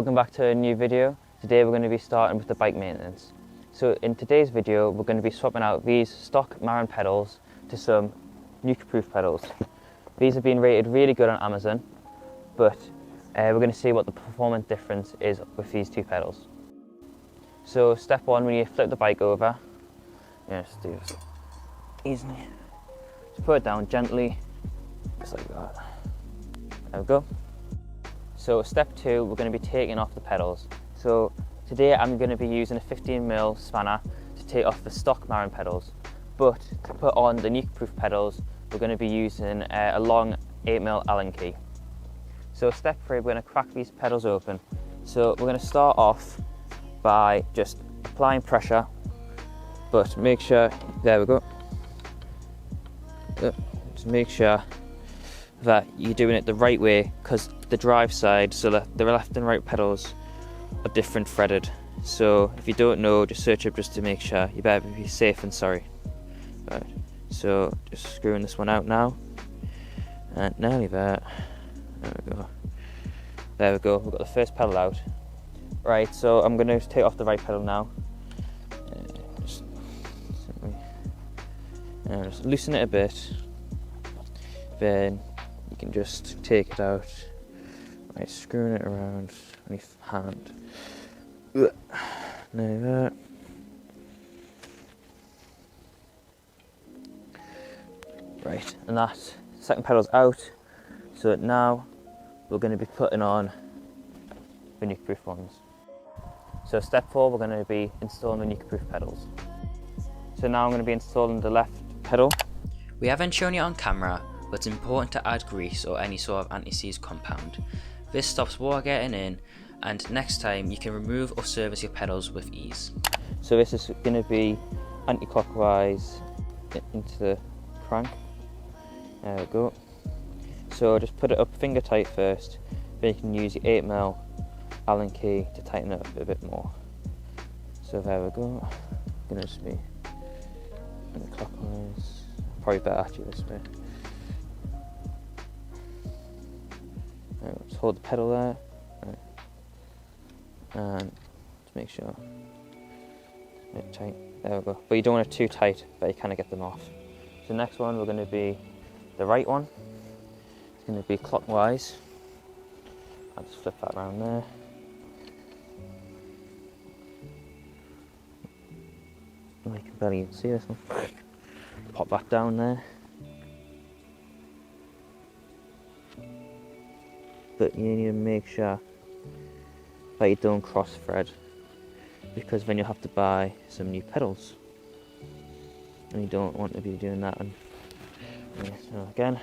Welcome back to a new video. Today we're going to be starting with the bike maintenance. So in today's video we're going to be swapping out these stock Marin pedals to some Nukeproof pedals. These have been rated really good on Amazon, but we're going to see what the performance difference is with these two pedals. So step one, when you flip the bike over, just do this easily. Just put it down gently, just like that. There we go. So step two, we're going to be taking off the pedals. So today I'm going to be using a 15mm spanner to take off the stock Marin pedals, but to put on the Nukeproof pedals we're going to be using a long 8mm Allen key. So step three, we're going to crack these pedals open. So we're going to start off by just applying pressure, but make sure, there we go, just make sure that you're doing it the right way, because the drive side, so the left and right pedals are different threaded. So if you don't know, just search up just to make sure. You better be safe than sorry. Right, so just screwing this one out now, and nearly there. There we go. There we go. We've got the first pedal out. Right, so I'm going to take off the right pedal now. Just loosen it a bit. Then you can just take it out. Right, screwing it around underneath the hand. Now that. Right, and that second pedal's out. So now we're going to be putting on the Nukeproof ones. So step four, we're going to be installing the Nukeproof pedals. So now I'm going to be installing the left pedal. We haven't shown it on camera, but it's important to add grease or any sort of anti-seize compound. This stops water getting in, and next time you can remove or service your pedals with ease. So this is going to be anti-clockwise into the crank. There we go. So just put it up finger tight first, then you can use your 8mm Allen key to tighten it up a bit more. So there we go. It's going to just be anti-clockwise. Probably better actually this way. Just hold the pedal there, and just make sure it's tight. There we go. But you don't want it too tight, but you kind of get them off. So next one, we're going to be the right one. It's going to be clockwise. I'll just flip that around there. Oh, you can barely even see this one. Pop that down there. But you need to make sure that you don't cross thread, because then you'll have to buy some new pedals, and you don't want to be doing that. And so again,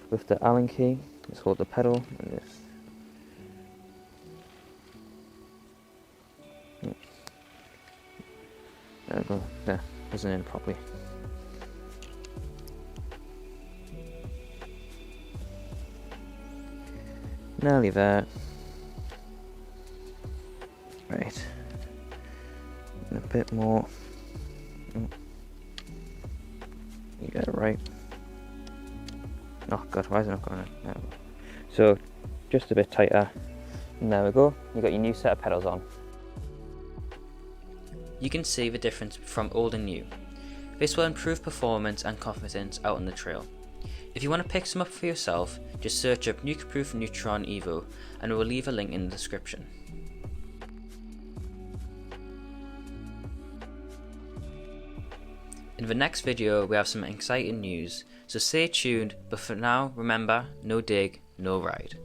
with the Allen key, just hold the pedal and just there we go. There, wasn't in properly. Nearly there. Right. And a bit more. You got it right. Oh god, why is it not going in? There we go. So just a bit tighter. And there we go. You got your new set of pedals on. You can see the difference from old and new. This will improve performance and confidence out on the trail. If you want to pick some up for yourself, just search up Nukeproof Neutron Evo, and we'll leave a link in the description. In the next video we have some exciting news, so stay tuned, but for now remember, no dig, no ride.